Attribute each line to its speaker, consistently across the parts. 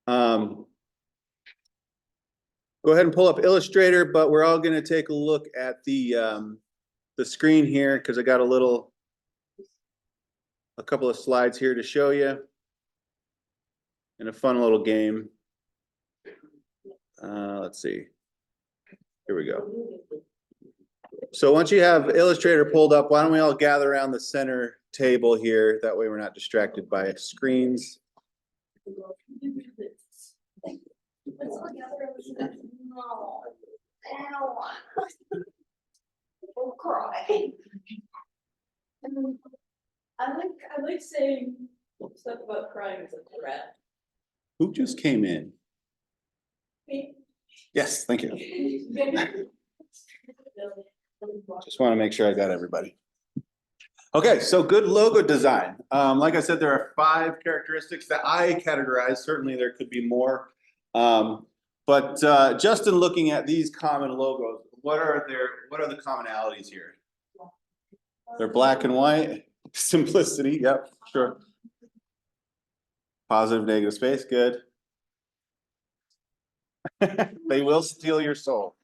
Speaker 1: Go ahead and pull up Illustrator, but we're all going to take a look at the screen here because I got a couple of slides here to show you in a fun little game. Let's see. Here we go. So once you have Illustrator pulled up, why don't we all gather around the center table here? That way we're not distracted by screens.
Speaker 2: I'll cry. I like saying stuff about crying as a threat.
Speaker 1: Who just came in?
Speaker 2: Me.
Speaker 1: Yes, thank you. Just want to make sure I got everybody. Okay, so good logo design. Like I said, there are 5 characteristics that I categorize. Certainly there could be more. But just in looking at these common logos, what are the commonalities here? They're black and white. Simplicity, yep, sure. Positive, negative space, good. They will steal your soul.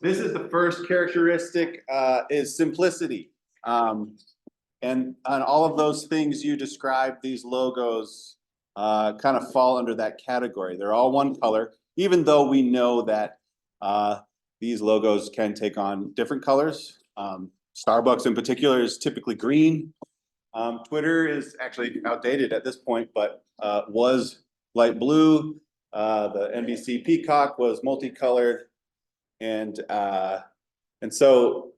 Speaker 1: This is the first characteristic, is simplicity. And on all of those things you described, these logos kind of fall under that category. They're all one color, even though we know that these logos can take on different colors. Starbucks in particular is typically green. Twitter is actually outdated at this point, but was light blue. The NBC Peacock was multicolored, and so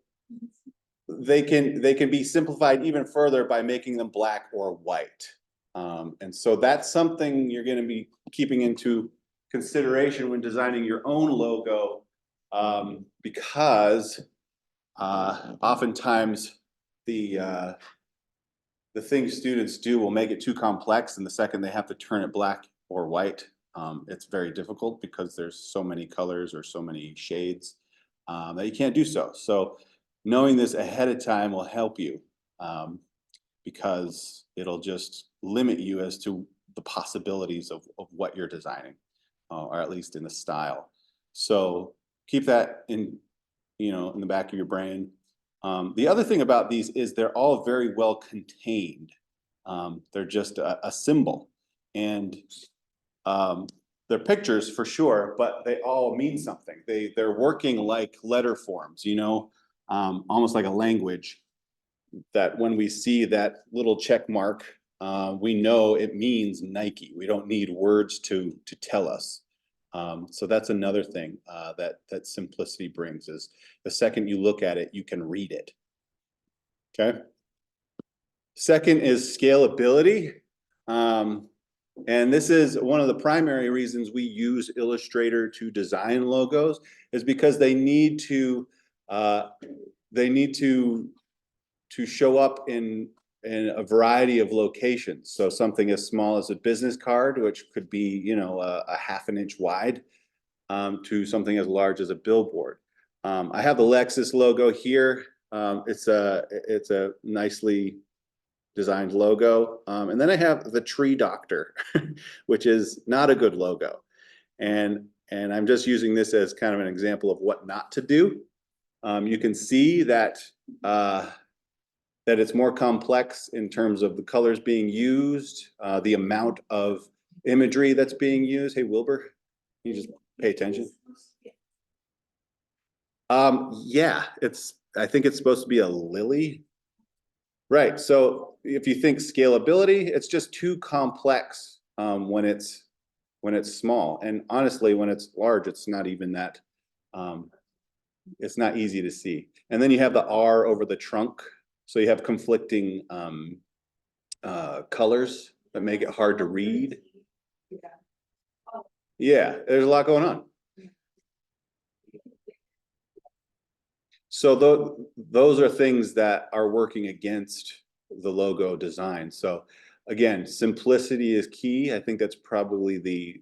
Speaker 1: they can be simplified even further by making them black or white. And so that's something you're going to be keeping into consideration when designing your own logo, because oftentimes the things students do will make it too complex, and the second they have to turn it black or white, it's very difficult because there's so many colors or so many shades that you can't do so. So knowing this ahead of time will help you, because it'll just limit you as to the possibilities of what you're designing, or at least in the style. So keep that in the back of your brain. The other thing about these is they're all very well contained. They're just a symbol, and they're pictures for sure, but they all mean something. They're working like letter forms, almost like a language, that when we see that little check mark, we know it means Nike. We don't need words to tell us. So that's another thing that simplicity brings, is the second you look at it, you can read it. Okay. Second is scalability. And this is one of the primary reasons we use Illustrator to design logos, is because they need to show up in a variety of locations. So something as small as a business card, which could be, a ½ inch wide, to something as large as a billboard. I have the Lexus logo here. It's a nicely designed logo. And then I have the Tree Doctor, which is not a good logo. And I'm just using this as kind of an example of what not to do. You can see that it's more complex in terms of the colors being used, the amount of imagery that's being used. Hey, Wilbur, can you just pay attention? Yeah, I think it's supposed to be a lily. Right, so if you think scalability, it's just too complex when it's small. And honestly, when it's large, it's not even that, it's not easy to see. And then you have the R over the trunk. So you have conflicting colors that make it hard to read. Yeah, there's a lot going on. So those are things that are working against the logo design. So again, simplicity is key. I think that's probably the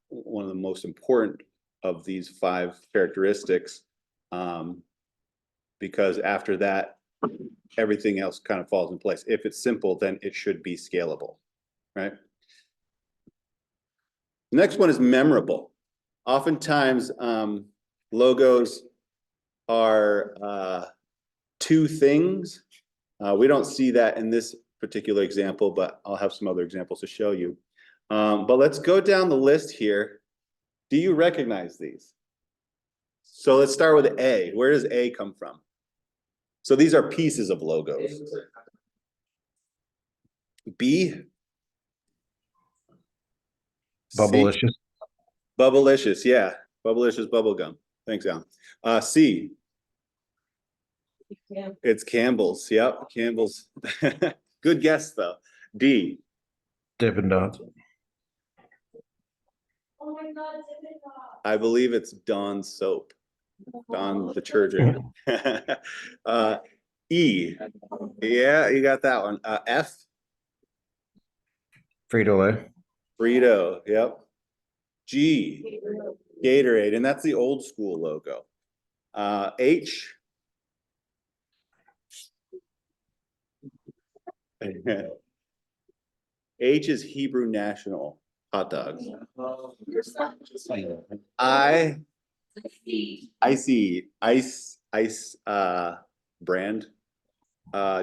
Speaker 1: one of the most important of these 5 characteristics, because after that, everything else kind of falls in place. If it's simple, then it should be scalable, right? The next one is memorable. Oftentimes, logos are two things. We don't see that in this particular example, but I'll have some other examples to show you. But let's go down the list here. Do you recognize these? So let's start with A. Where does A come from? So these are pieces of logos. B.
Speaker 3: Bubblicious.
Speaker 1: Bubblicious, yeah. Bubblicious bubblegum. Thanks, Alan. C.
Speaker 2: Yeah.
Speaker 1: It's Campbell's. Yep, Campbell's. Good guess, though. D.
Speaker 3: Dippin' Dots.
Speaker 2: Oh my God, it's a
Speaker 1: I believe it's Dawn soap. Dawn detergent. E. Yeah, you got that one. F.
Speaker 3: Frito-Lay.
Speaker 1: Frito. Yep. G. Gatorade, and that's the old school logo. H. H is Hebrew National hot dogs. I see ice brand.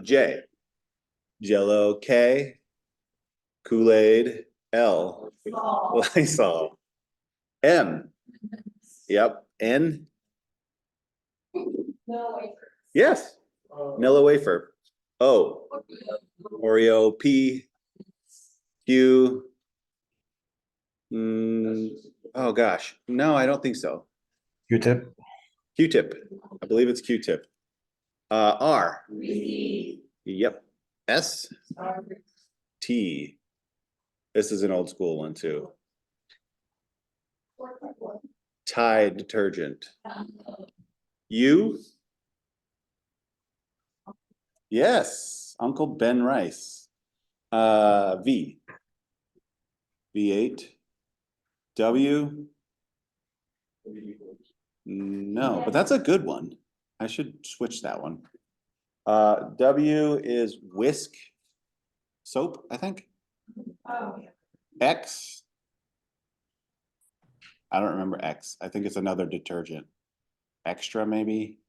Speaker 1: J. Jello. K. Kool-Aid. L. Lysol. M. Yep. N.
Speaker 2: No,
Speaker 1: Yes. Nilla wafer. O. Oreo. P. Q. Oh gosh, no, I don't think so.
Speaker 3: Q-tip.
Speaker 1: Q-tip. I believe it's Q-tip. R. Yep. S. T. This is an old school one too. Tide detergent. U. Yes, Uncle Ben Rice. V. V8. W. No, but that's a good one. I should switch that one. W is whisk soap, I think.
Speaker 2: Oh,
Speaker 1: X. I don't remember X. I think it's another detergent. Extra, maybe.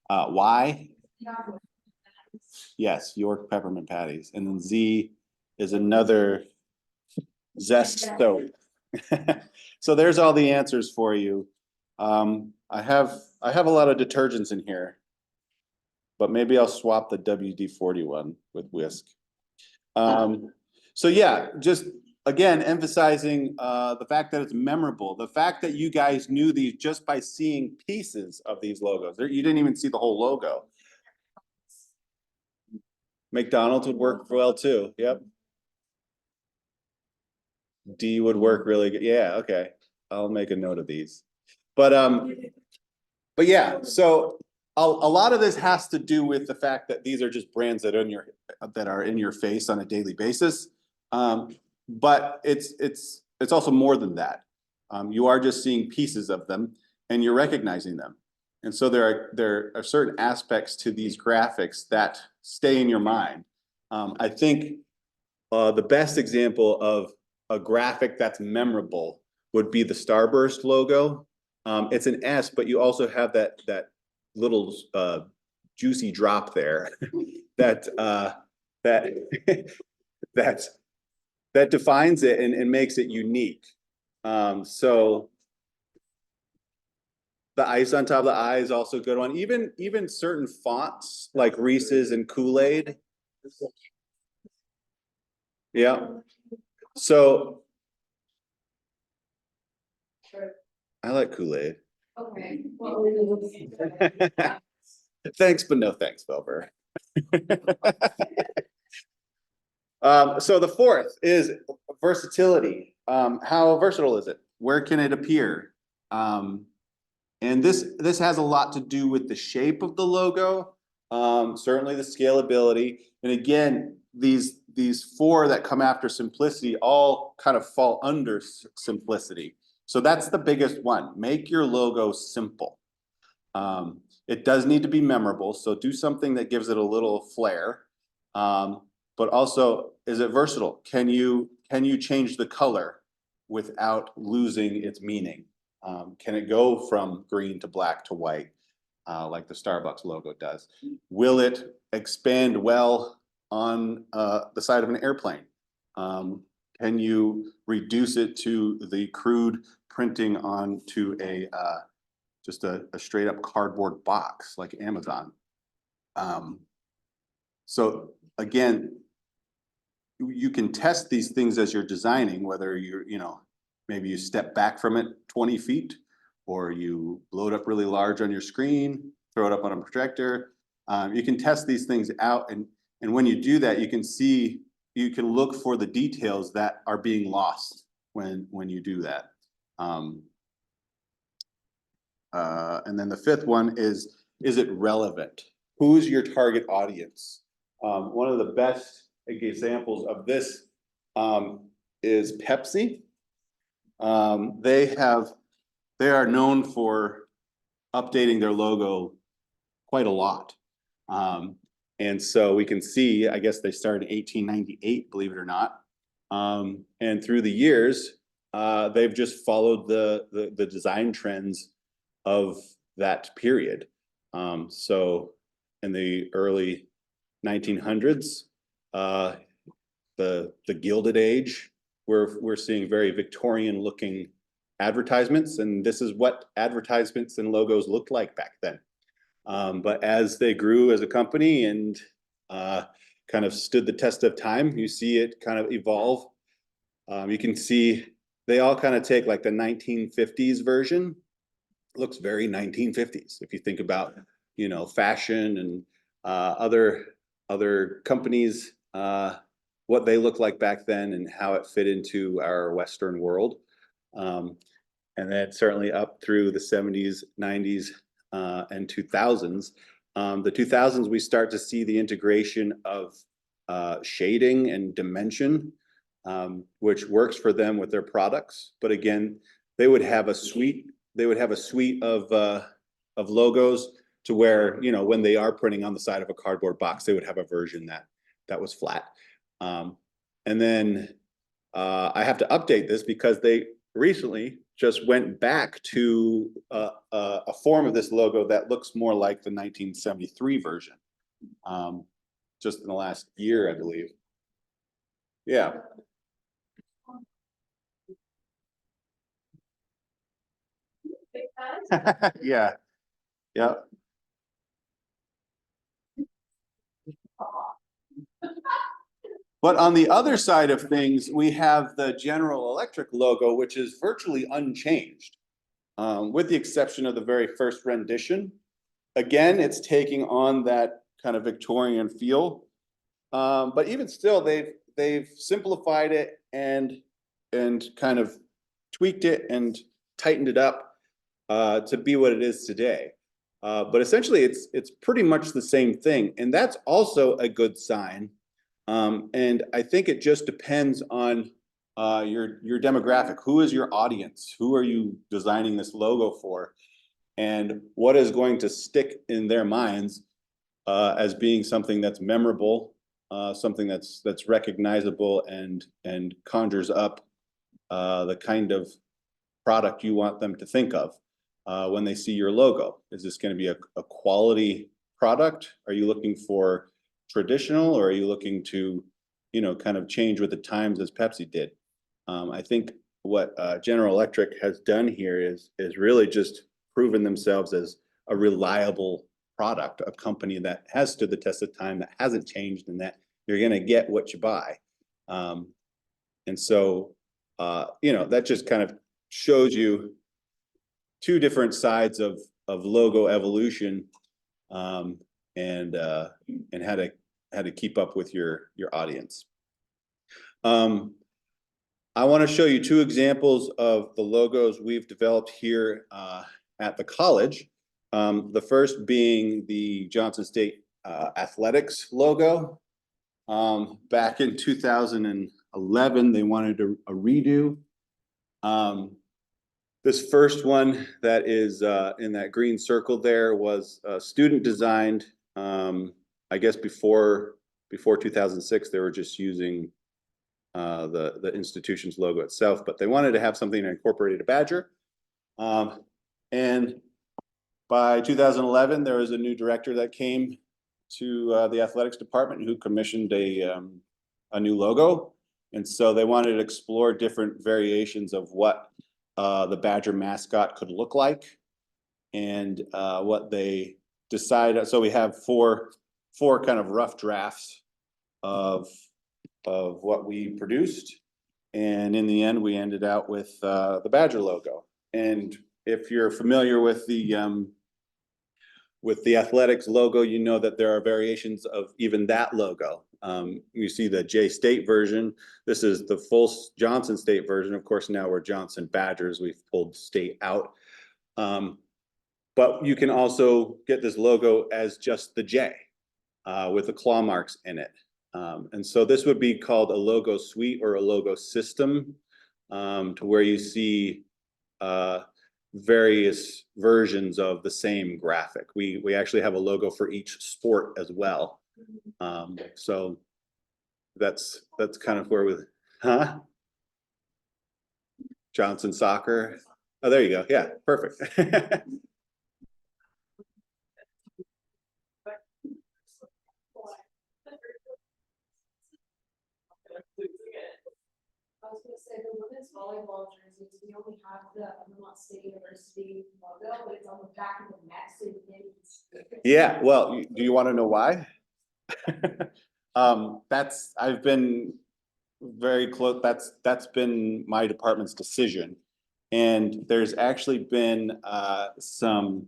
Speaker 1: Y. Yes, York peppermint patties. And then Z is another zest soap. So there's all the answers for you. I have a lot of detergents in here, but maybe I'll swap the WD-40 one with whisk. So yeah, just again, emphasizing the fact that it's memorable, the fact that you guys knew these just by seeing pieces of these logos. You didn't even see the whole logo. McDonald's would work well too. Yep. D would work really good. Yeah, okay. I'll make a note of these. But yeah, so a lot of this has to do with the fact that these are just brands that are in your face on a daily basis. But it's also more than that. You are just seeing pieces of them and you're recognizing them. And so there are certain aspects to these graphics that stay in your mind. I think the best example of a graphic that's memorable would be the Starburst logo. It's an S, but you also have that little juicy drop there that that defines it and makes it unique. So the ice on top of the I is also a good one. Even certain fonts like Reese's and Kool-Aid. Yeah. So I like Kool-Aid.
Speaker 2: okay.
Speaker 1: Thanks, but no thanks, Belver. So the fourth is versatility. How versatile is it? Where can it appear? And this has a lot to do with the shape of the logo, certainly the scalability. And again, these four that come after simplicity all kind of fall under simplicity. So that's the biggest one. Make your logo simple. It does need to be memorable, so do something that gives it a little flair. But also, is it versatile? Can you change the color without losing its meaning? Can it go from green to black to white, like the Starbucks logo does? Will it expand well on the side of an airplane? Can you reduce it to the crude printing onto just a straight up cardboard box like Amazon? So again, you can test these things as you're designing, whether you're, maybe you step back from it 20 feet, or you blow it up really large on your screen, throw it up on a projector. You can test these things out, and when you do that, you can look for the details that are being lost when you do that. And then the fifth one is it relevant? Who's your target audience? One of the best examples of this is Pepsi. They are known for updating their logo quite a lot. And so we can see, I guess they started in 1898, believe it or not. And through the years, they've just followed the design trends of that period. So in the early 1900s, the Gilded Age, we're seeing very Victorian looking advertisements, and this is what advertisements and logos looked like back then. But as they grew as a company and kind of stood the test of time, you see it kind of evolve. You can see they all kind of take like the 1950s version. It looks very 1950s if you think about, fashion and other companies, what they look like back then and how it fit into our Western world. And then certainly up through the 70s, 90s, and 2000s. The 2000s, we start to see the integration of shading and dimension, which works for them with their products. But again, they would have a suite of logos to where, when they are printing on the side of a cardboard box, they would have a version that was flat. And then I have to update this because they recently just went back to a form of this logo that looks more like the 1973 version, just in the last year, I believe. Yeah. Yeah. Yeah. But on the other side of things, we have the General Electric logo, which is virtually unchanged, with the exception of the very first rendition. Again, it's taking on that kind of Victorian feel, but even still, they've simplified it and kind of tweaked it and tightened it up to be what it is today. But essentially, it's pretty much the same thing, and that's also a good sign. And I think it just depends on your demographic. Who is your audience? Who are you designing this logo for? And what is going to stick in their minds as being something that's memorable, something that's recognizable and conjures up the kind of product you want them to think of when they see your logo. Is this going to be a quality product? Are you looking for traditional, or are you looking to, kind of change with the times as Pepsi did? I think what General Electric has done here is really just proven themselves as a reliable product, a company that has stood the test of time, that hasn't changed, and that you're going to get what you buy. And so, that just kind of shows you two different sides of logo evolution, and how to keep up with your audience. I want to show you two examples of the logos we've developed here at the college. The first being the Johnson State Athletics logo. Back in 2011, they wanted a redo. This first one that is in that green circle there was student designed. I guess before 2006, they were just using the institution's logo itself, but they wanted to have something that incorporated a badger. And by 2011, there was a new director that came to the athletics department who commissioned a new logo. And so they wanted to explore different variations of what the Badger mascot could look like, and what they decided. So we have four kind of rough drafts of what we produced, and in the end, we ended out with the Badger logo. And if you're familiar with the athletics logo, you know that there are variations of even that logo. You see the J State version. This is the full Johnson State version. Of course, now we're Johnson Badgers. We've pulled state out. But you can also get this logo as just the J with the claw marks in it. And so this would be called a logo suite or a logo system, to where you see various versions of the same graphic. We actually have a logo for each sport as well. So that's kind of where we, Johnson Soccer. Oh, there you go. Yeah, perfect.
Speaker 2: I was gonna say, the women's volleyball jerseys, we only have the Vermont State University logo, but it's on the back of the neck, so you can.
Speaker 1: Yeah, well, do you want to know why? I've been very close, that's been my department's decision. And there's actually been some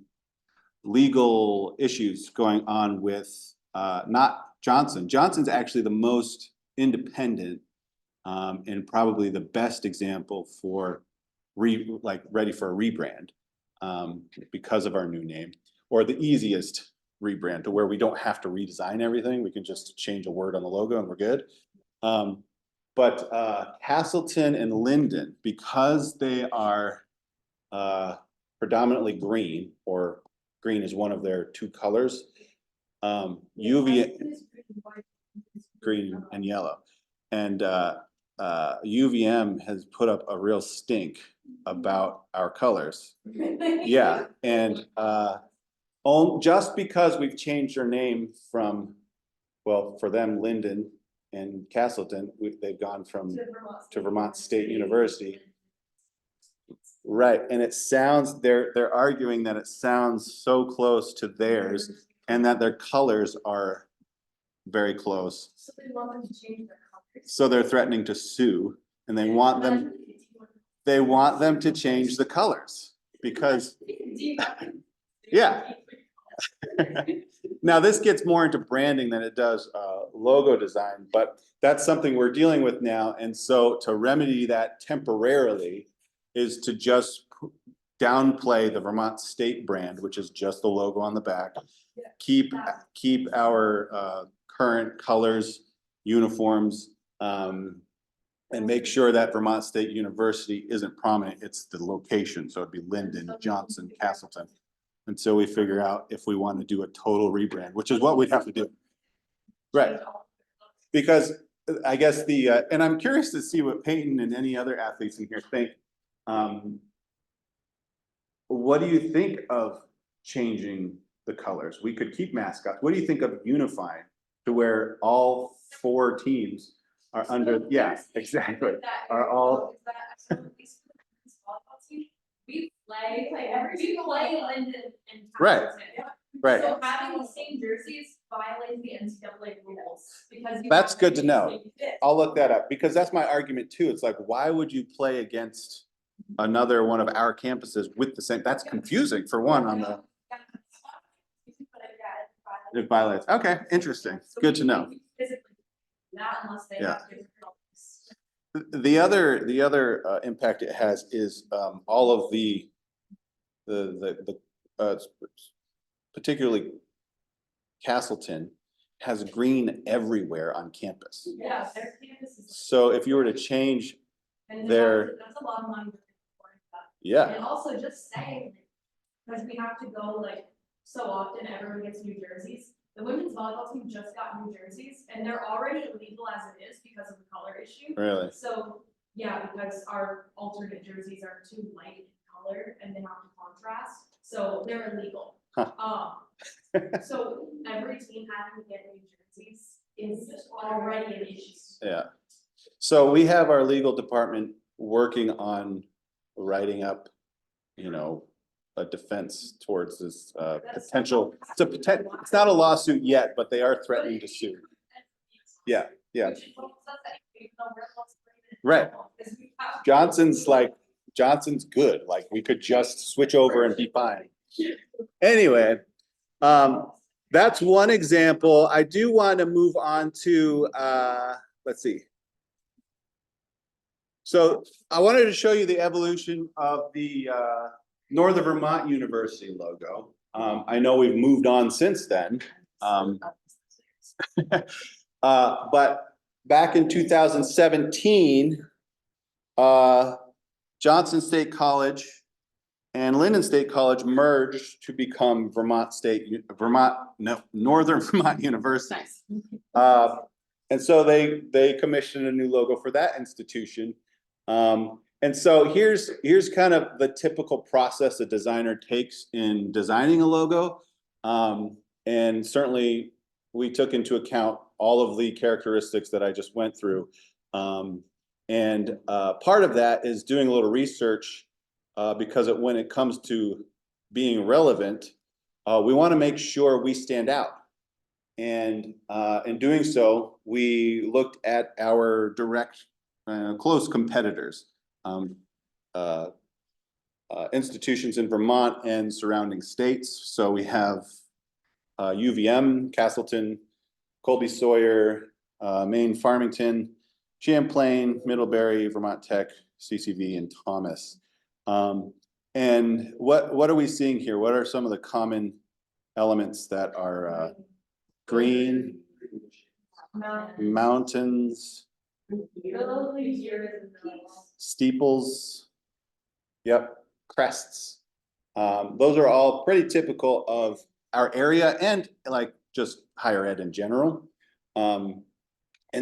Speaker 1: legal issues going on with not Johnson. Johnson's actually the most independent and probably the best example for ready for a rebrand because of our new name, or the easiest rebrand to where we don't have to redesign everything. We can just change a word on the logo and we're good. But Castleton and Linden, because they are predominantly green, or green is one of their two colors, green and yellow. And UVM has put up a real stink about our colors. Yeah, and just because we've changed our name from, well, for them, Linden and Castleton, they've gone from to Vermont State University. Right, and it sounds, they're arguing that it sounds so close to theirs and that their colors are very close.
Speaker 2: So they want them to change their colors.
Speaker 1: So they're threatening to sue, and they want them to change the colors because, yeah. Now, this gets more into branding than it does logo design, but that's something we're dealing with now. And so to remedy that temporarily is to just downplay the Vermont State brand, which is just the logo on the back. Keep our current colors, uniforms, and make sure that Vermont State University isn't prominent. It's the location. So it'd be Linden, Johnson, Castleton, until we figure out if we want to do a total rebrand, which is what we'd have to do. Right. Because I guess and I'm curious to see what Peyton and any other athletes in here think. What do you think of changing the colors? We could keep mascots. What do you think of unifying to where all four teams are under, yeah, exactly, are all.
Speaker 2: We play Linden and.
Speaker 1: Right. Right.
Speaker 2: So having the same jerseys violates the NCAA rules because.
Speaker 1: That's good to know. I'll look that up because that's my argument too. It's like, why would you play against another one of our campuses with the same? That's confusing for one on the. It violates. Okay, interesting. Good to know.
Speaker 2: Not unless they
Speaker 1: Yeah.
Speaker 2: have different colors.
Speaker 1: The other impact it has is all of the particularly Castleton has green everywhere on campus.
Speaker 2: Yeah, their campus is.
Speaker 1: So if you were to change
Speaker 2: And
Speaker 1: their,
Speaker 2: that's a lot of money.
Speaker 1: Yeah,
Speaker 2: And also just saying, because we have to go like so often, everyone gets new jerseys. The women's volleyball team just got new jerseys and they're already illegal as it is because of the color issue.
Speaker 1: really.
Speaker 2: So, yeah, because our alternate jerseys are too light in color and they have to contrast, so they're illegal. So every team having to get new jerseys is already an issue.
Speaker 1: Yeah. So we have our legal department working on writing up, you know, a defense towards this potential, it's not a lawsuit yet, but they are threatening to sue. Yeah, yeah. Right. Johnson's good, like we could just switch over and be fine. Anyway, that's one example. I do want to move on to, let's see. So I wanted to show you the evolution of the Northern Vermont University logo. I know we've moved on since then. But back in 2017, Johnson State College and Linden State College merged to become Northern Vermont University. And so they commissioned a new logo for that institution. And so here's kind of the typical process a designer takes in designing a logo. And certainly we took into account all of the characteristics that I just went through. And part of that is doing a little research because when it comes to being relevant, we want to make sure we stand out. And in doing so, we looked at our direct close competitors, institutions in Vermont and surrounding states. So we have UVM, Castleton, Colby Sawyer, Maine Farmington, Champlain, Middlebury, Vermont Tech, CCV, and Thomas. And what are we seeing here? What are some of the common elements that are green, mountains, steeples, yep, crests. Those are all pretty typical of our area and like just higher ed in general. And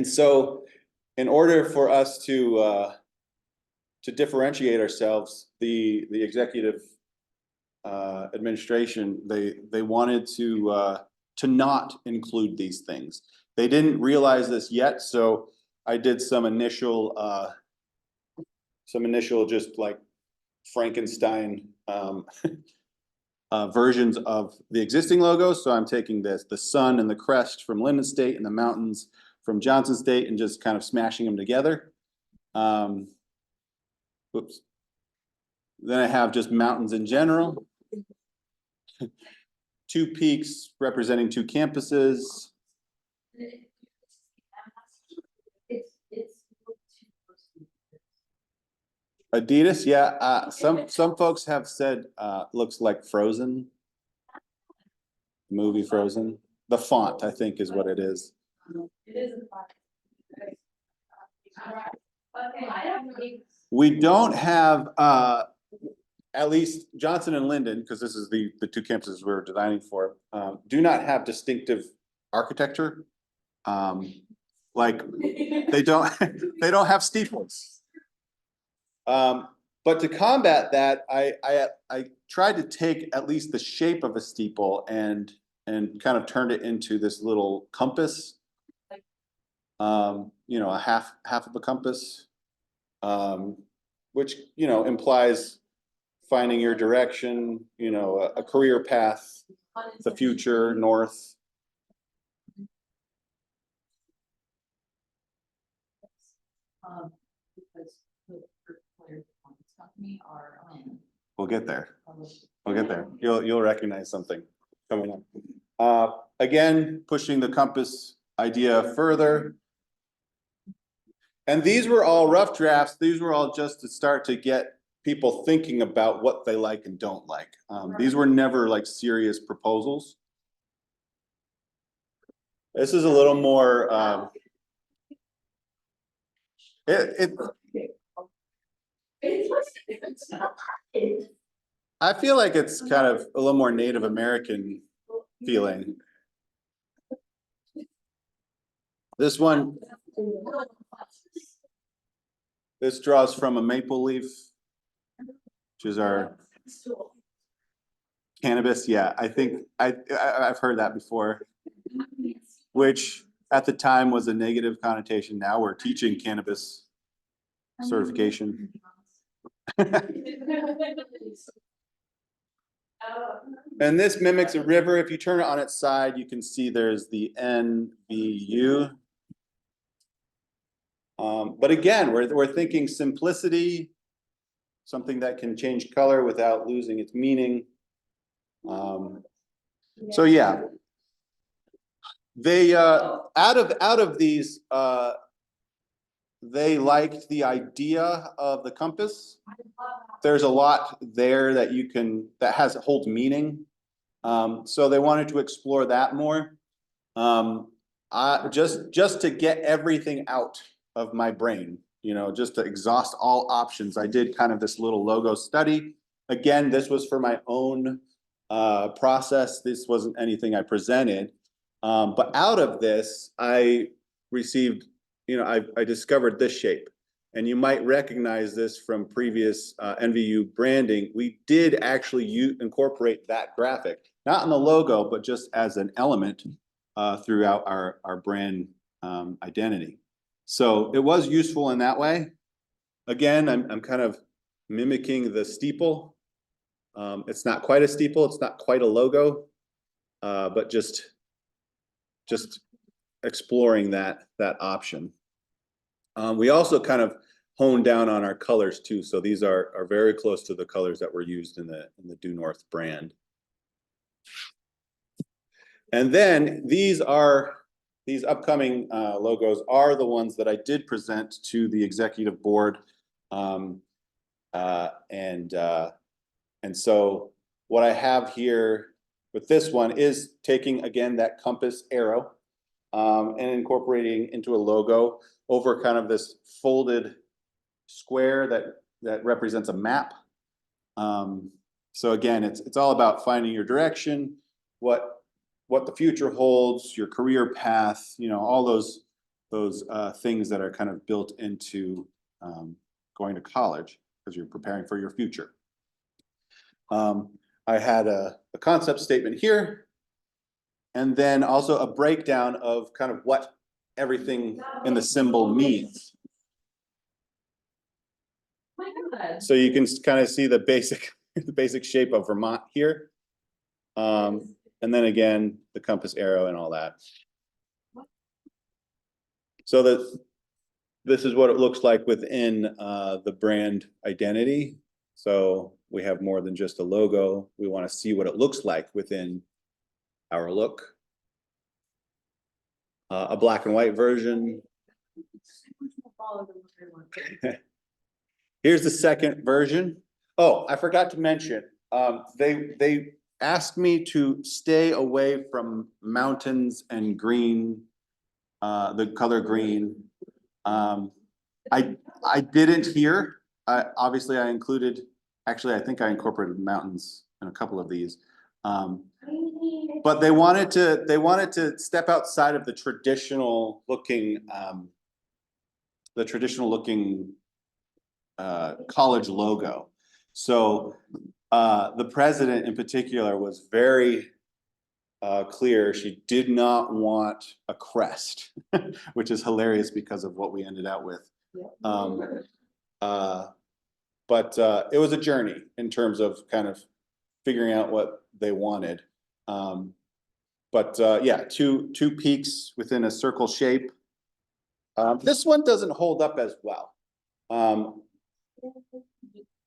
Speaker 1: so in order for us to differentiate ourselves, the executive administration, they wanted to not include these things. They didn't realize this yet, so I did some initial just like Frankenstein versions of the existing logo. So I'm taking the sun and the crest from Linden State and the mountains from Johnson State and just kind of smashing them together. Whoops. Then I have just mountains in general. 2 peaks representing 2 campuses. Adidas, yeah. Some folks have said looks like Frozen. Movie Frozen. The font, I think, is what it is.
Speaker 2: It is a fun. Okay, I don't think.
Speaker 1: We don't have at least Johnson and Linden, because this is the 2 campuses we're designing for, do not have distinctive architecture. Like they don't have steeples. But to combat that, I tried to take at least the shape of a steeple and kind of turned it into this little compass. You know, a half of a compass, which, you know, implies finding your direction, you know, a career path, the future, north.
Speaker 4: Because the player performance company are
Speaker 1: We'll get there. We'll get there. You'll recognize something coming up. Again, pushing the compass idea further. And these were all rough drafts. These were all just to start to get people thinking about what they like and don't like. These were never like serious proposals. This is a little more, I feel like it's kind of a little more Native American feeling. This one, this draws from a maple leaf, which is our cannabis. Yeah, I think I've heard that before, which at the time was a negative connotation. Now we're teaching cannabis certification. And this mimics a river. If you turn it on its side, you can see there's the NVU. But again, we're thinking simplicity, something that can change color without losing its meaning. So yeah, they out of these, they liked the idea of the compass. There's a lot there that you can, that holds meaning. So they wanted to explore that more. Just to get everything out of my brain, you know, just to exhaust all options, I did kind of this little logo study. Again, this was for my own process. This wasn't anything I presented. But out of this, I received, you know, I discovered this shape. And you might recognize this from previous NVU branding. We did actually incorporate that graphic, not in the logo, but just as an element throughout our brand identity. So it was useful in that way. Again, I'm kind of mimicking the steeple. It's not quite a steeple, it's not quite a logo, but just exploring that option. We also kind of honed down on our colors too. So these are very close to the colors that were used in the Due North brand. And then these upcoming logos are the ones that I did present to the executive board. And so what I have here with this one is taking, again, that compass arrow and incorporating into a logo over kind of this folded square that represents a map. So again, it's all about finding your direction, what the future holds, your career path, you know, all those things that are kind of built into going to college because you're preparing for your future. I had a concept statement here, and then also a breakdown of kind of what everything in the symbol means. So you can kind of see the basic shape of Vermont here. And then again, the compass arrow and all that. So this is what it looks like within the brand identity. So we have more than just a logo. We want to see what it looks like within our look. A black and white version. Here's the second version. Oh, I forgot to mention, they asked me to stay away from mountains and green, the color green. I didn't here. Obviously I included, actually I think I incorporated mountains in a couple of these. But they wanted to step outside of the traditional looking college logo. So the president in particular was very clear. She did not want a crest, which is hilarious because of what we ended up with. But it was a journey in terms of kind of figuring out what they wanted. But yeah, two peaks within a circle shape. This one doesn't hold up as well.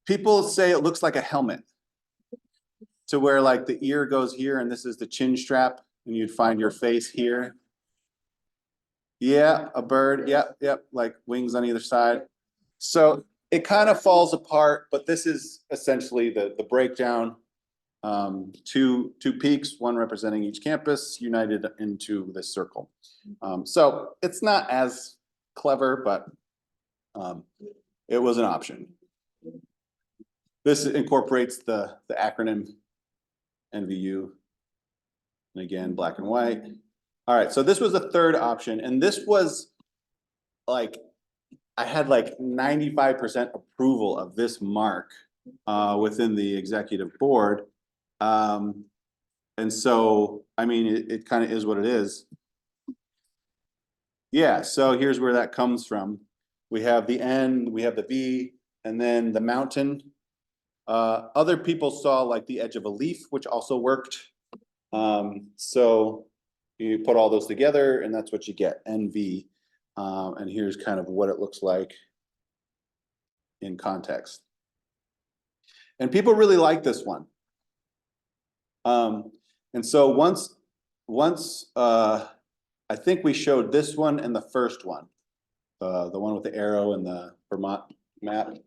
Speaker 1: People say it looks like a helmet, to where like the ear goes here and this is the chin strap and you'd find your face here. Yeah, a bird. Yep, like wings on either side. So it kind of falls apart, but this is essentially the breakdown. Two peaks, one representing each campus, united into this circle. So it's not as clever, but it was an option. this incorporates the acronym NVU. And again, black and white. All right, so this was the third option, and this was like, I had like 95% approval of this mark within the executive board. And so, I mean, it kind of is what it is. Yeah, so here's where that comes from. We have the N, we have the V, and then the mountain. Other people saw like the edge of a leaf, which also worked. So you put all those together and that's what you get, NV. And here's kind of what it looks like in context. And people really like this one. And so once I think we showed this one and the first one, the one with the arrow and the Vermont map.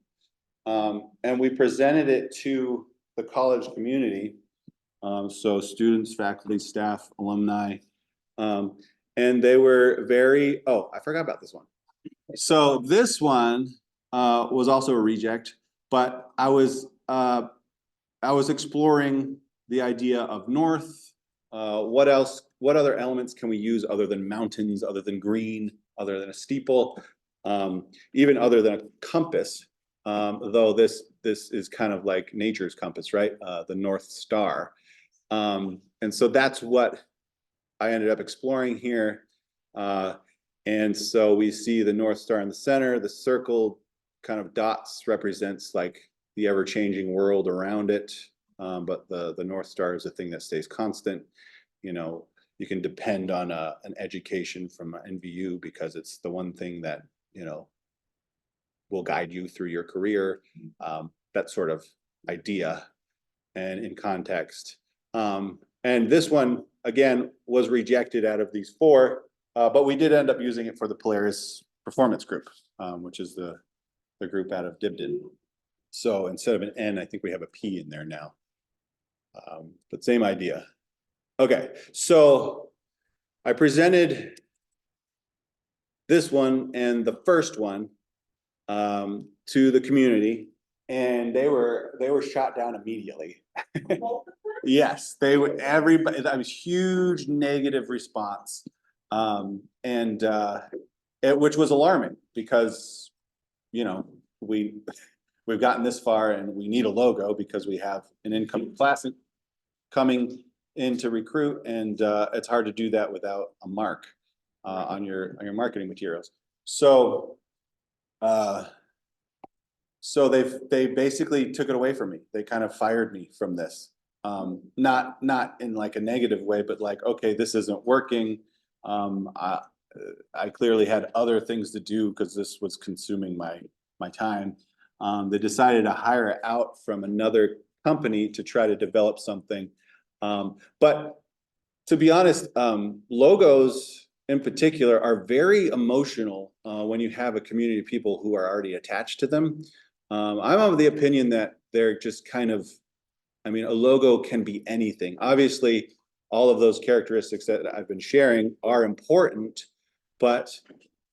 Speaker 1: And we presented it to the college community. So students, faculty, staff, alumni. And they were very, oh, I forgot about this one. So this one was also a reject, but I was exploring the idea of north. What else, what other elements can we use other than mountains, other than green, other than a steeple, even other than a compass? Though this is kind of like nature's compass, right? The North Star. And so that's what I ended up exploring here. And so we see the North Star in the center, the circle kind of dots represents like the ever-changing world around it. But the North Star is a thing that stays constant. You know, you can depend on an education from NVU because it's the one thing that, you know, will guide you through your career. That sort of idea and in context. And this one, again, was rejected out of these four, but we did end up using it for the Polaris Performance Group, which is the group out of Dibden. So instead of an N, I think we have a P in there now. But same idea. Okay, so I presented this one and the first one to the community, and they were shot down immediately. Yes, they would. Everybody, that was huge negative response, which was alarming because, you know, we've gotten this far and we need a logo because we have an incoming class coming in to recruit, and it's hard to do that without a mark on your marketing materials. So they basically took it away from me. They kind of fired me from this. Not in like a negative way, but like, okay, this isn't working. I clearly had other things to do because this was consuming my time. They decided to hire it out from another company to try to develop something. But to be honest, logos in particular are very emotional when you have a community of people who are already attached to them. I'm of the opinion that they're just kind of, I mean, a logo can be anything. Obviously, all of those characteristics that I've been sharing are important, but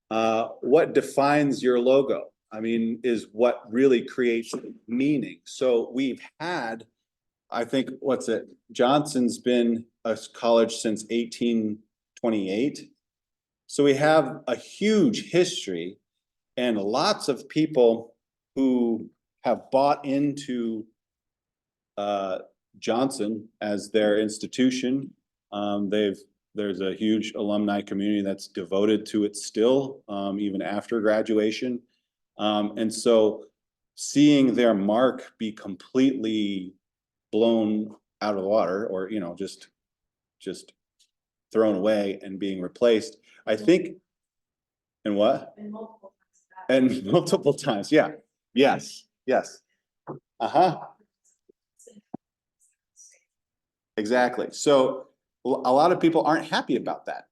Speaker 1: what defines your logo, I mean, is what really creates meaning. So we've had, I think, what's it? Johnson's been a college since 1828. So we have a huge history and lots of people who have bought into Johnson as their institution. There's a huge alumni community that's devoted to it still, even after graduation. And so seeing their mark be completely blown out of the water, or, you know, just thrown away and being replaced, I think. And what?
Speaker 2: And multiple times.
Speaker 1: And multiple times, yeah. Yes, yes. Uh-huh. Exactly. So a lot of people aren't happy about that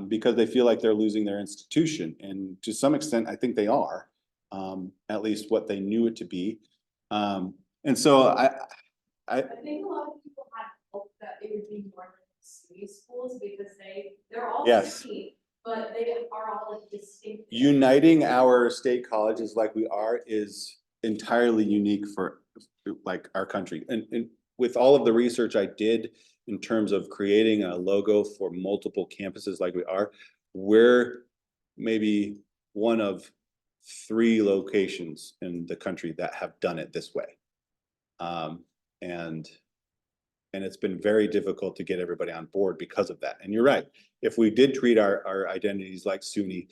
Speaker 1: because they feel like they're losing their institution. And to some extent, I think they are, at least what they knew it to be. And so
Speaker 2: I think a lot of people had hoped that it would be more like city schools because they're all
Speaker 1: Yes.
Speaker 2: city, but they are all like distinct.
Speaker 1: Uniting our state colleges like we are is entirely unique for like our country. And with all of the research I did in terms of creating a logo for multiple campuses like we are, we're maybe one of 3 locations in the country that have done it this way. And it's been very difficult to get everybody on board because of that. And you're right, if we did treat our identities like SUNY,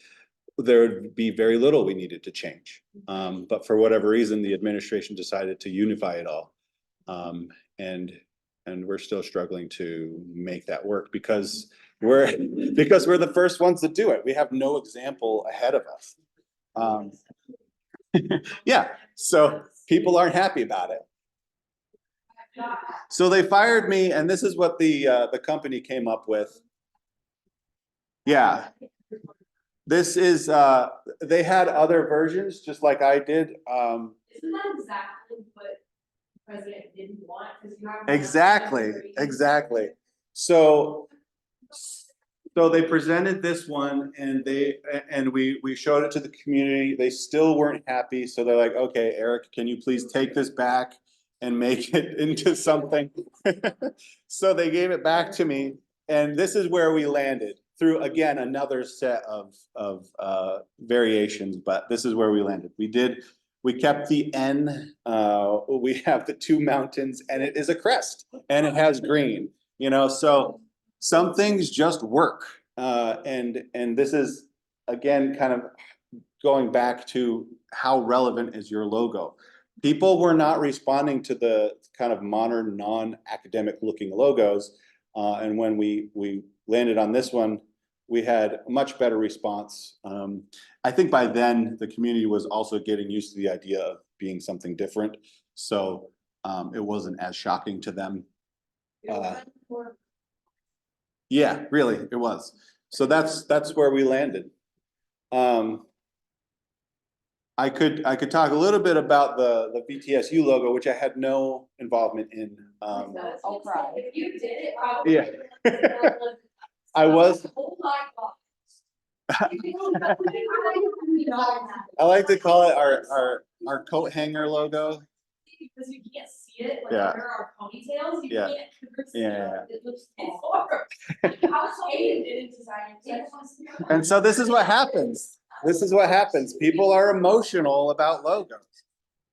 Speaker 1: there would be very little we needed to change. But for whatever reason, the administration decided to unify it all. And we're still struggling to make that work because we're the first ones to do it. We have no example ahead of us. Yeah, so people aren't happy about it. So they fired me, and this is what the company came up with. Yeah. This is, they had other versions, just like I did.
Speaker 2: Isn't that exactly what the president didn't want? 'Cause you have.
Speaker 1: Exactly. So they presented this one and we showed it to the community. They still weren't happy. So they're like, okay, Eric, can you please take this back and make it into something? So they gave it back to me, and this is where we landed through, again, another set of variations, but this is where we landed. We kept the N, we have the 2 mountains, and it is a crest, and it has green, you know, so some things just work. And this is, again, kind of going back to how relevant is your logo. People were not responding to the kind of modern, non-academic looking logos. And when we landed on this one, we had a much better response. I think by then the community was also getting used to the idea of being something different. So it wasn't as shocking to them. Yeah, really, it was. So that's where we landed. I could talk a little bit about the VTSU logo, which I had no involvement in.
Speaker 4: I'll cry.
Speaker 2: If you did it, probably.
Speaker 1: Yeah. I was.
Speaker 2: Oh my God.
Speaker 1: I like to call it our coat hanger logo.
Speaker 2: Because you can't see it, like
Speaker 1: Yeah.
Speaker 2: under our ponytails, you
Speaker 1: Yeah.
Speaker 2: can't.
Speaker 1: Yeah.
Speaker 2: It looks, it's horrible. How is Aiden didn't design it?
Speaker 1: And so this is what happens. This is what happens. People are emotional about logos.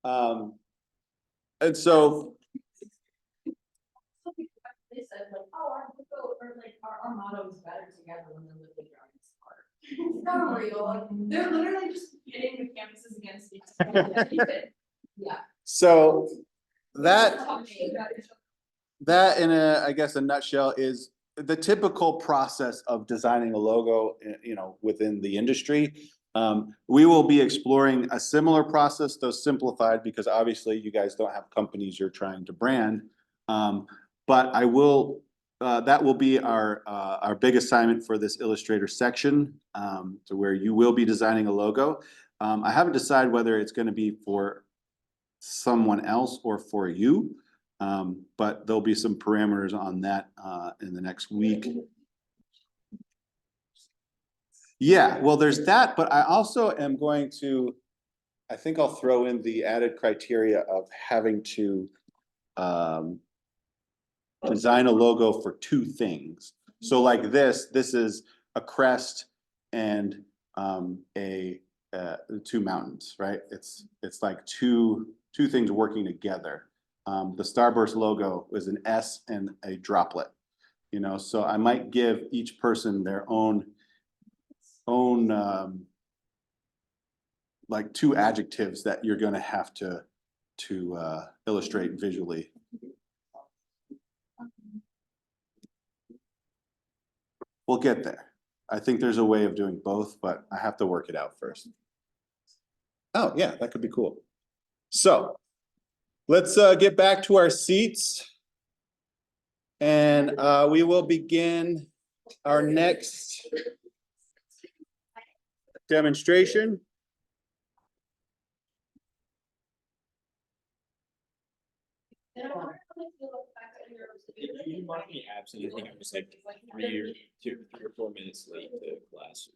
Speaker 1: And so,
Speaker 2: They said like, oh, our logo, or like, our motto is better together when they're with the giants part. It's not real, like, they're literally just getting the campuses against each other. Yeah.
Speaker 1: so that in I guess a nutshell is the typical process of designing a logo, you know, within the industry. We will be exploring a similar process, though simplified, because obviously you guys don't have companies you're trying to brand. But I will, that will be our big assignment for this Illustrator section, to where you will be designing a logo. I haven't decided whether it's going to be for someone else or for you, but there'll be some parameters on that in the next week. Yeah, well, there's that, but I also am going to, I think I'll throw in the added criteria of having to design a logo for 2 things. So like this is a crest and 2 mountains, right? It's like two things working together. The Starburst logo is an S and a droplet, you know, so I might give each person their own like 2 adjectives that you're going to have to illustrate visually. We'll get there. I think there's a way of doing both, but I have to work it out first. Oh yeah, that could be cool. So let's get back to our seats, and we will begin our next demonstration.
Speaker 5: If you mark me absent, I think I was like 3 or 4 minutes late to class.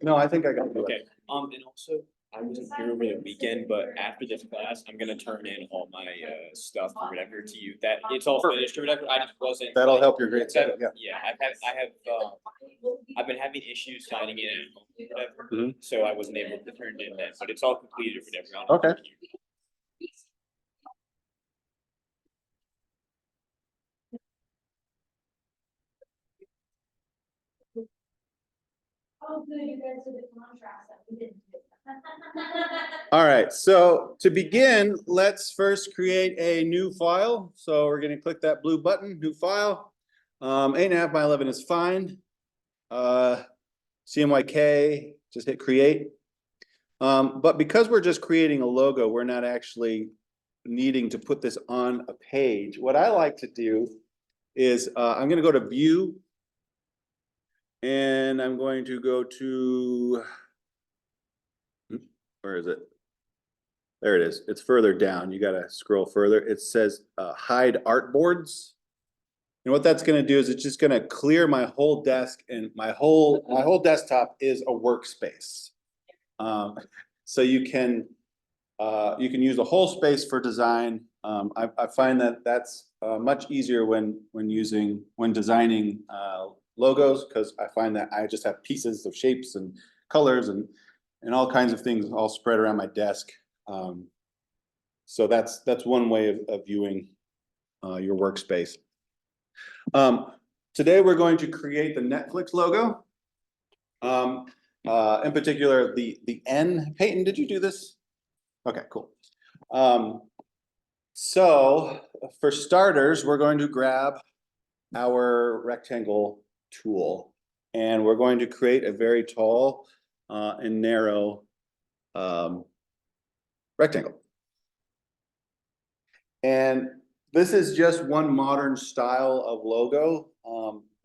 Speaker 1: No, I think I got it.
Speaker 5: Okay, and also, I wasn't here over the weekend, but after this class, I'm gonna turn in all my stuff or whatever to you. That it's all finished or whatever. I just wasn't.
Speaker 1: That'll help your grades, yeah.
Speaker 5: Yeah, I've been having issues signing in at home or whatever,
Speaker 1: Mhm.
Speaker 5: so I wasn't able to turn it in then, but it's all completed or whatever. I'll
Speaker 1: Okay.
Speaker 5: turn it in.
Speaker 2: Oh, good, you guys did the contrast that we didn't do.
Speaker 1: All right, so to begin, let's first create a new file. So we're gonna click that blue button, new file. 8.5 by 11 is fine. CMYK, just hit create. But because we're just creating a logo, we're not actually needing to put this on a page. What I like to do is I'm gonna go to view. And I'm going to go to, where is it? There it is. It's further down. You gotta scroll further. It says hide artboards. And what that's gonna do is it's just gonna clear my whole desk, and my whole desktop is a workspace. So you can use the whole space for design. I find that that's much easier when designing logos, because I find that I just have pieces of shapes and colors and all kinds of things all spread around my desk. So that's one way of viewing your workspace. Today we're going to create the Netflix logo. In particular, the N. Peyton, did you do this? Okay, cool. So for starters, we're going to grab our rectangle tool, and we're going to create a very tall and narrow rectangle. And this is just one modern style of logo.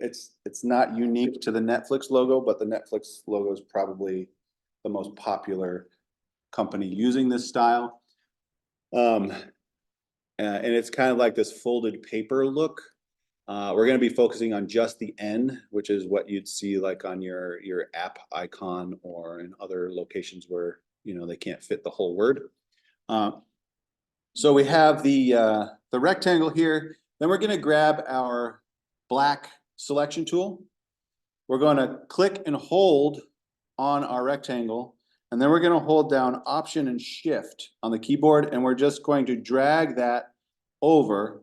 Speaker 1: It's not unique to the Netflix logo, but the Netflix logo is probably the most popular company using this style. And it's kind of like this folded paper look. We're going to be focusing on just the N, which is what you'd see like on your app icon or in other locations where, you know, they can't fit the whole word. So we have the rectangle here. Then we're going to grab our black selection tool. We're going to click and hold on our rectangle, and then we're going to hold down Option and Shift on the keyboard, and we're just going to drag that over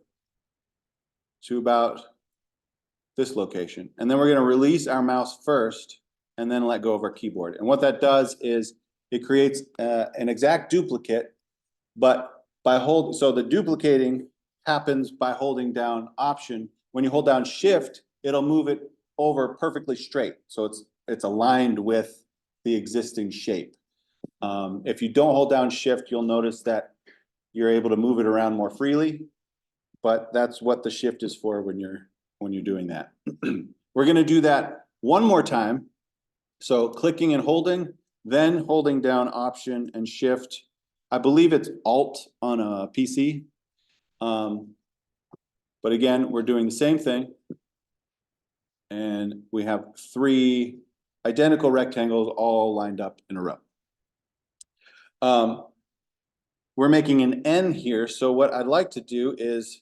Speaker 1: to about this location. And then we're going to release our mouse first and then let go of our keyboard. And what that does is it creates an exact duplicate, but so the duplicating happens by holding down Option. When you hold down Shift, it'll move it over perfectly straight. So it's aligned with the existing shape. If you don't hold down Shift, you'll notice that you're able to move it around more freely, but that's what the Shift is for when you're doing that. We're going to do that one more time. So clicking and holding, then holding down Option and Shift. I believe it's Alt on a PC. But again, we're doing the same thing. And we have 3 identical rectangles all lined up in a row. We're making an N here. So what I'd like to do is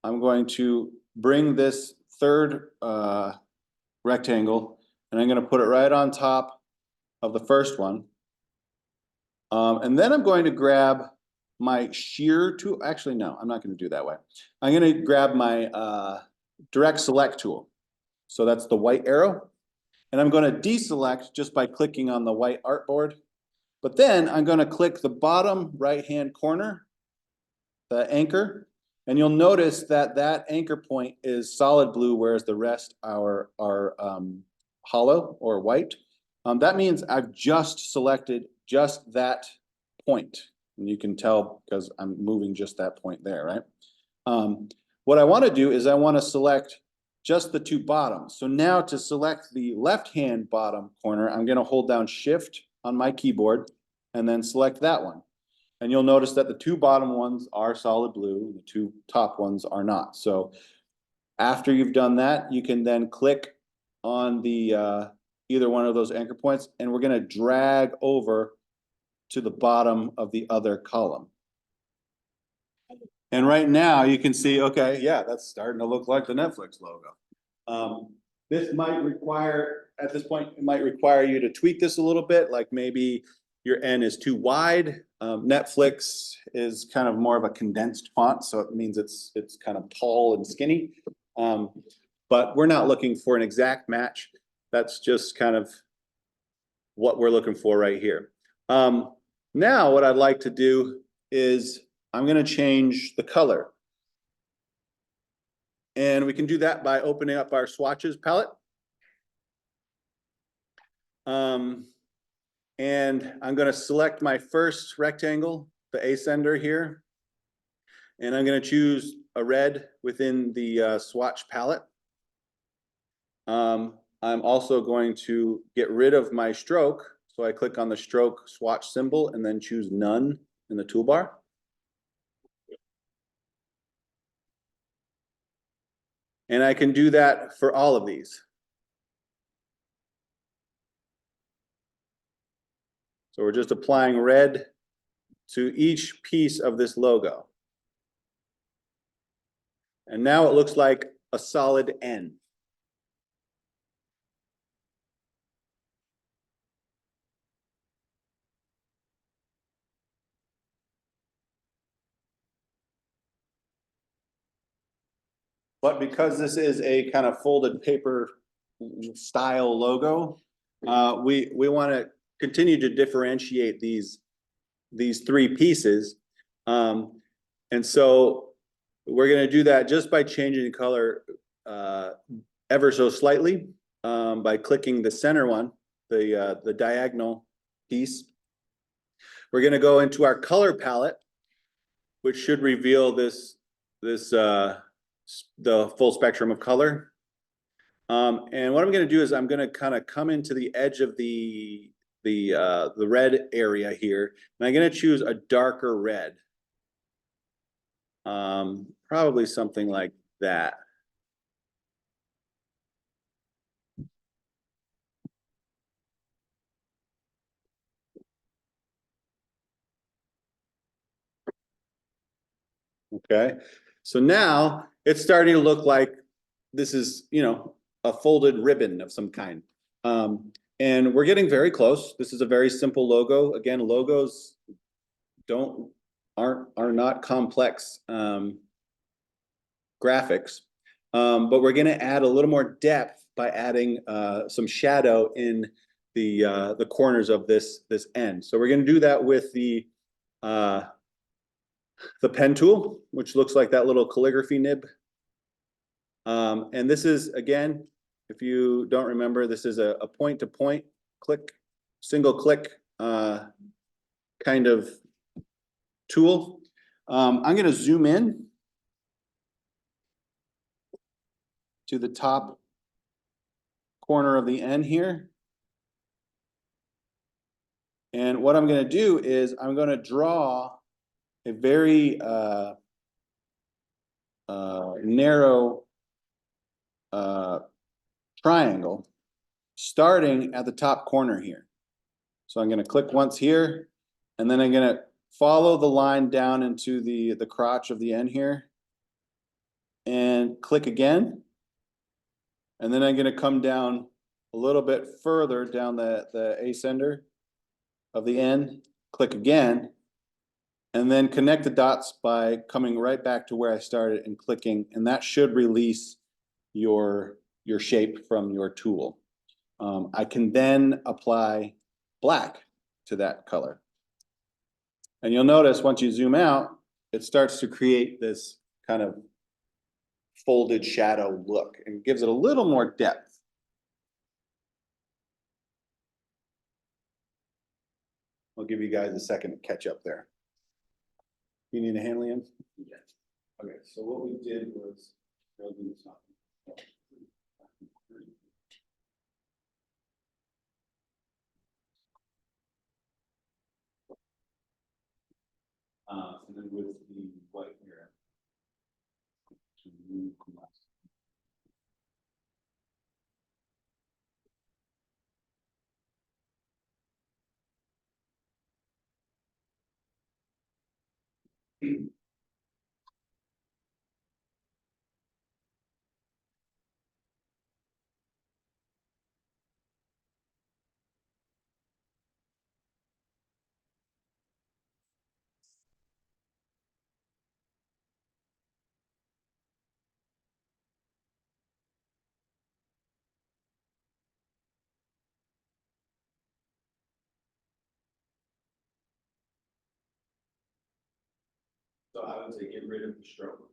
Speaker 1: I'm going to bring this third rectangle, and I'm going to put it right on top of the first one. And then I'm going to grab my shear tool. Actually, no, I'm not going to do that way. I'm going to grab my direct select tool. So that's the white arrow. And I'm going to deselect just by clicking on the white artboard. But then I'm going to click the bottom right-hand corner, the anchor. And you'll notice that that anchor point is solid blue, whereas the rest are hollow or white. That means I've just selected just that point. And you can tell because I'm moving just that point there, right? What I want to do is I want to select just the 2 bottoms. So now to select the left-hand bottom corner, I'm going to hold down Shift on my keyboard and then select that one. And you'll notice that the 2 bottom ones are solid blue, and the 2 top ones are not. So after you've done that, you can then click on the either one of those anchor points, and we're going to drag over to the bottom of the other column. And right now you can see, okay, yeah, that's starting to look like the Netflix logo. This might require, at this point, it might require you to tweak this a little bit, like maybe your N is too wide. Netflix is kind of more of a condensed font, so it means it's kind of tall and skinny. But we're not looking for an exact match. That's just kind of what we're looking for right here. Now what I'd like to do is I'm gonna change the color. And we can do that by opening up our swatches palette. And I'm gonna select my first rectangle, the ascender here. And I'm gonna choose a red within the swatch palette. I'm also going to get rid of my stroke. So I click on the stroke swatch symbol and then choose none in the toolbar. And I can do that for all of these. So we're just applying red to each piece of this logo. And now it looks like a solid N. But because this is a kind of folded paper style logo, we want to continue to differentiate these three pieces. And so we're going to do that just by changing the color ever so slightly by clicking the center one, the diagonal piece. We're going to go into our color palette, which should reveal the full spectrum of color. And what I'm going to do is I'm going to kind of come into the edge of the red area here, and I'm going to choose a darker red. Probably something like that. Okay, so now it's starting to look like this is, you know, a folded ribbon of some kind. And we're getting very close. This is a very simple logo. Again, logos are not complex graphics, but we're going to add a little more depth by adding some shadow in the corners of this end. So we're going to do that with the pen tool, which looks like that little calligraphy nib. And this is, again, if you don't remember, this is a point-to-point click, single click kind of tool. I'm going to zoom in to the top corner of the N here. And what I'm going to do is I'm going to draw a very narrow triangle starting at the top corner here. So I'm going to click once here, and then I'm going to follow the line down into the crotch of the N here and click again. And then I'm going to come down a little bit further down the ascender of the N, click again, and then connect the dots by coming right back to where I started and clicking, and that should release your shape from your tool. I can then apply black to that color. And you'll notice once you zoom out, it starts to create this kind of folded shadow look and gives it a little more depth. I'll give you guys a second to catch up there. You need a hand, Liam? Yes. Okay, so what we did was and then with the white here. So I would say get rid of the stroke.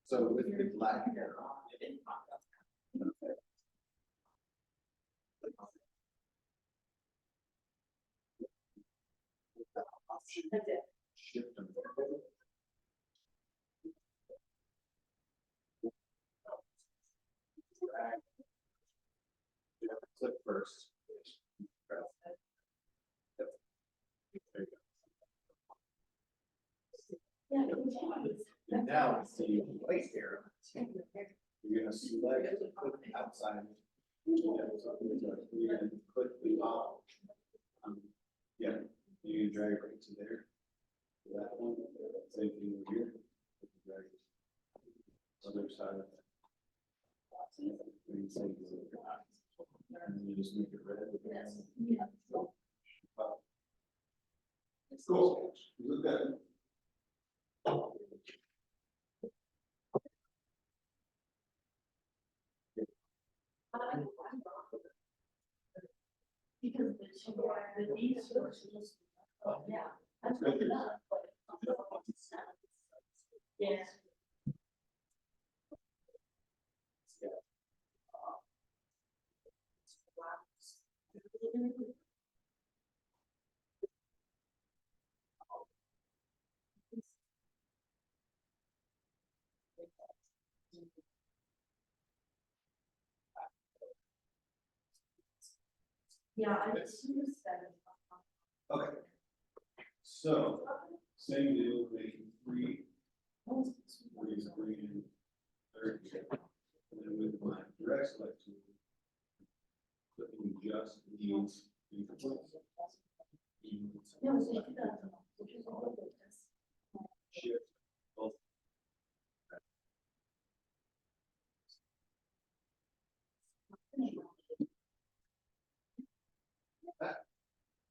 Speaker 1: So with the black hair on.
Speaker 2: That's it.
Speaker 1: Shift them. Yeah, click first. There you go. And now see white hair. You're gonna select, click outside. You're gonna click the off. Yeah, you can drag right to there. That one, same thing over here. Drag it. Other side of that. And same thing over here. And then you just make it red. Cool, look at it.
Speaker 2: Because the these sources, yeah, that's good enough. Yeah. Yeah, I just said.
Speaker 1: Okay. So, same deal, making three. Three's green. Third. And then with my direct select tool. Clicking just these.
Speaker 2: No, so you could, which is all of this.
Speaker 1: Shift. Both.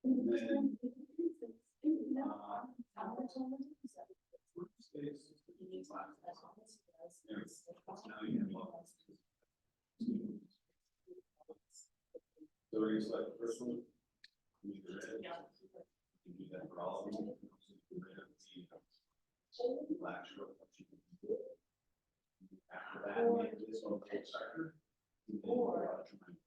Speaker 1: And then, now you have all. So we're gonna select the first one. You do red. You do that for all of them. Red, the black stroke. After that, make this one a darker. And then draw a triangle.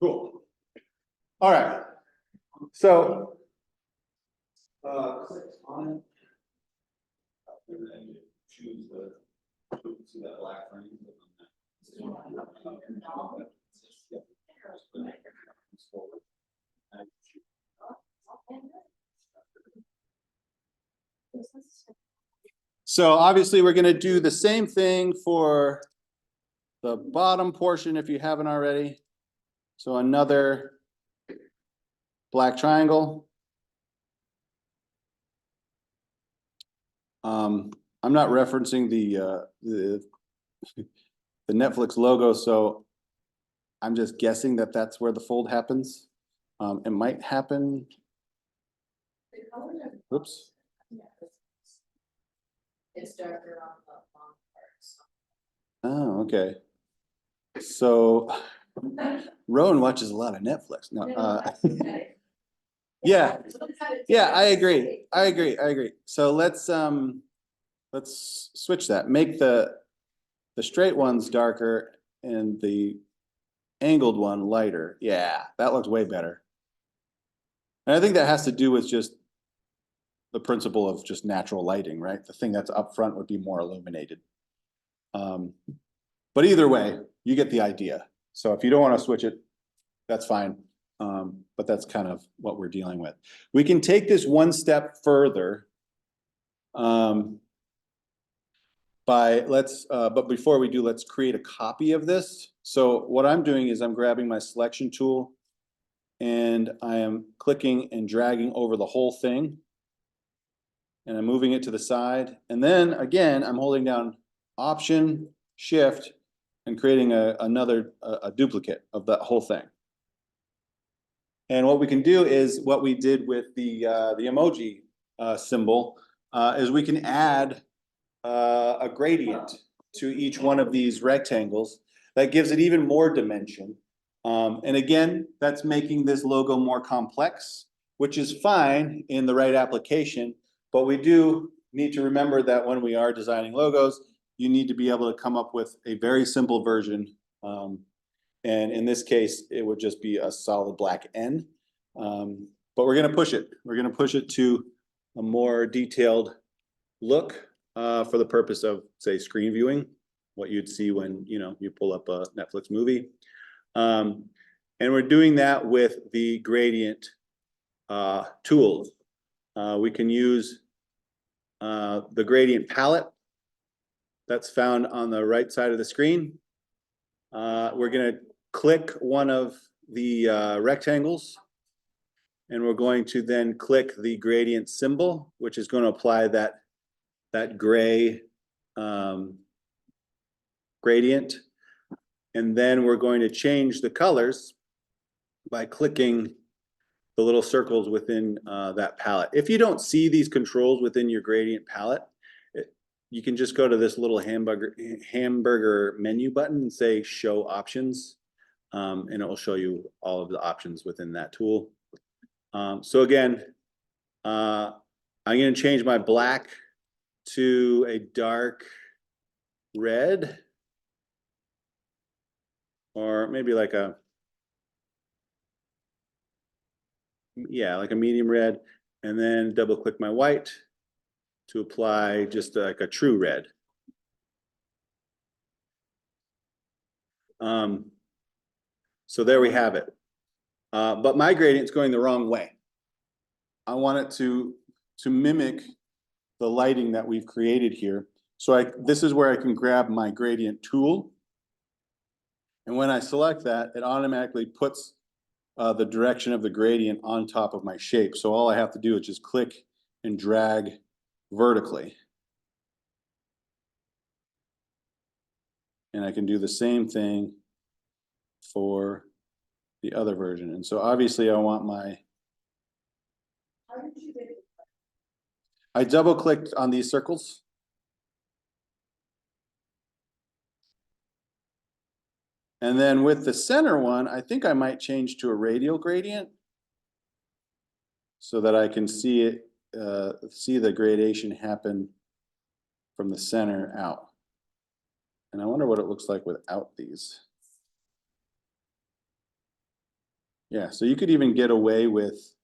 Speaker 1: Cool. All right. So. Click on it. And then you choose the, see that black frame. Click on that. So obviously, we're gonna do the same thing for the bottom portion if you haven't already. So another black triangle. I'm not referencing the Netflix logo, so I'm just guessing that that's where the fold happens. It might happen. Oops.
Speaker 2: It's darker on the long parts.
Speaker 1: Oh, okay. So Rowan watches a lot of Netflix. No, yeah, yeah, I agree. I agree. So let's switch that. Make the straight ones darker and the angled one lighter. Yeah, that looks way better. And I think that has to do with just the principle of just natural lighting, right? The thing that's up front would be more illuminated. But either way, you get the idea. So if you don't want to switch it, that's fine. But that's kind of what we're dealing with. We can take this one step further. But before we do, let's create a copy of this. So what I'm doing is I'm grabbing my selection tool and I am clicking and dragging over the whole thing. And I'm moving it to the side. And then again, I'm holding down Option, Shift, and creating another duplicate of that whole thing. And what we can do is what we did with the emoji symbol is we can add a gradient to each one of these rectangles that gives it even more dimension. And again, that's making this logo more complex, which is fine in the right application. But we do need to remember that when we are designing logos, you need to be able to come up with a very simple version. And in this case, it would just be a solid black N. But we're gonna push it. We're gonna push it to a more detailed look for the purpose of, say, screen viewing, what you'd see when you pull up a Netflix movie. And we're doing that with the gradient tools. We can use the gradient palette that's found on the right side of the screen. We're gonna click one of the rectangles, and we're going to then click the gradient symbol, which is going to apply that gray gradient. And then we're going to change the colors by clicking the little circles within that palette. If you don't see these controls within your gradient palette, you can just go to this little hamburger menu button and say show options, and it will show you all of the options within that tool. So again, I'm going to change my black to a dark red, or maybe like a medium red, and then double click my white to apply just like a true red. So there we have it. But my gradient's going the wrong way. I want it to mimic the lighting that we've created here. So this is where I can grab my gradient tool. And when I select that, it automatically puts the direction of the gradient on top of my shape. So all I have to do is just click and drag vertically. And I can do the same thing for the other version. And so obviously I want I double clicked on these circles. And then with the center one, I think I might change to a radial gradient so that I can see it, see the gradation happen from the center out. And I wonder what it looks like without these. Yeah, so you could even get away with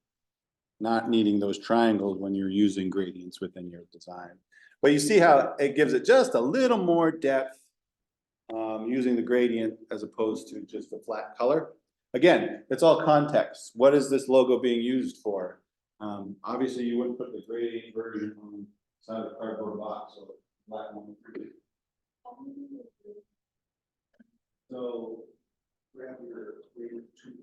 Speaker 1: not needing those triangles when you're using gradients within your design. But you see how it gives it just a little more depth using the gradient as opposed to just the flat color. Again, it's all context. What is this logo being used for? Obviously, you wouldn't put the gradient version on the side of the cardboard box or black one. So grab your gradient tool.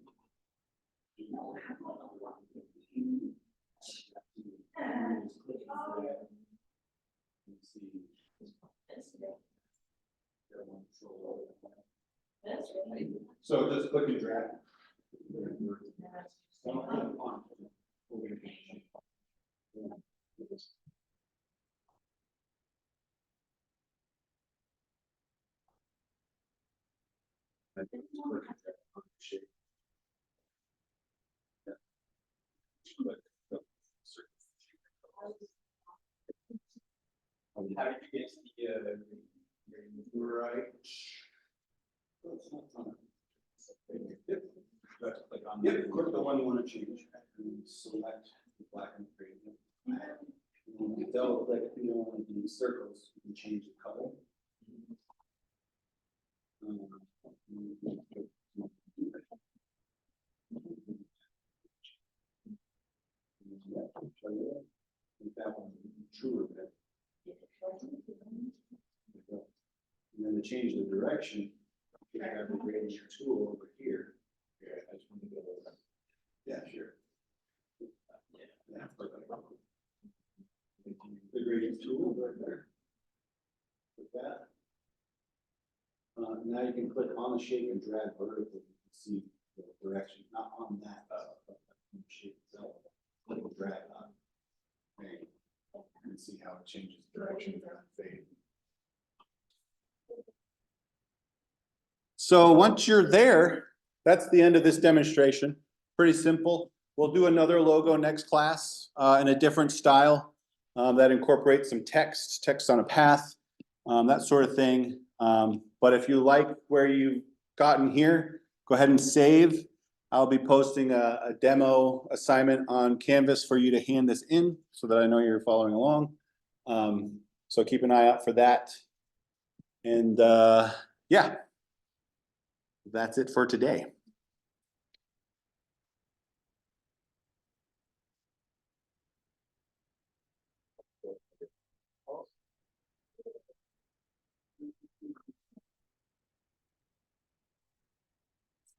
Speaker 1: So just click and drag. How did you get to the right? Yep, click the one you want to change and select the black and green. Double click the circles, you can change the color. That one, truer bit. And then to change the direction, you have the gradient tool over here. Yeah, I just want to go over. Yeah, sure. Yeah. The gradient tool right there. With that. Now you can click on the shape and drag vertically to see the direction, not on that, but on the shape itself. Click and drag on. And you can see how it changes direction and fade. So once you're there, that's the end of this demonstration. Pretty simple. We'll do another logo next class in a different style that incorporates some text on a path, that sort of thing. But if you like where you've gotten here, go ahead and save. I'll be posting a demo assignment on Canvas for you to hand this in so that I know you're following along. So keep an eye out for that. And yeah. That's it for today.